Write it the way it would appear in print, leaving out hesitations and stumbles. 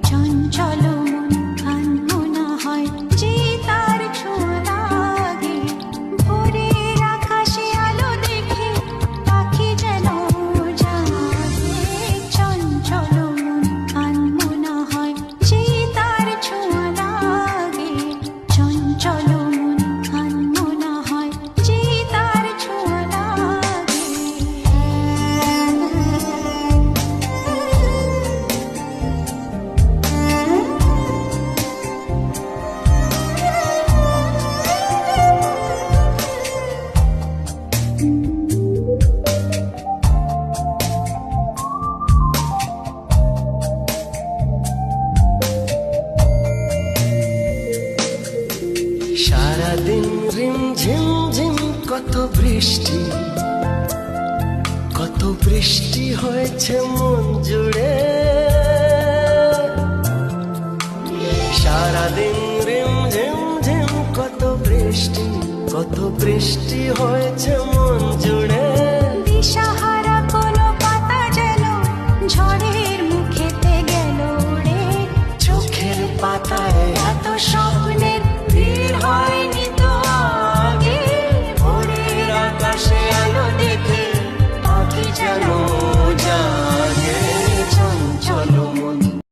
চঞ্চল মন আনমনা হয় যে তার ছোঁয়া লাগে। ভোরের আকাশে আলো দেখে পাখি যেন জাগে। চঞ্চল মন আনমনা হয় যে তার ছোঁয়া লাগে। চঞ্চল মন আনমনা হয় যে তার ছোঁয়া লাগে। সারাদিন রিম ঝিম ঝিম কত বৃষ্টি, কত বৃষ্টি হয়েছে মন জুড়ে। সারাদিন রিম ঝিম ঝিম কত বৃষ্টি, কত বৃষ্টি হয়েছে মন জুড়ে। দিশাহারা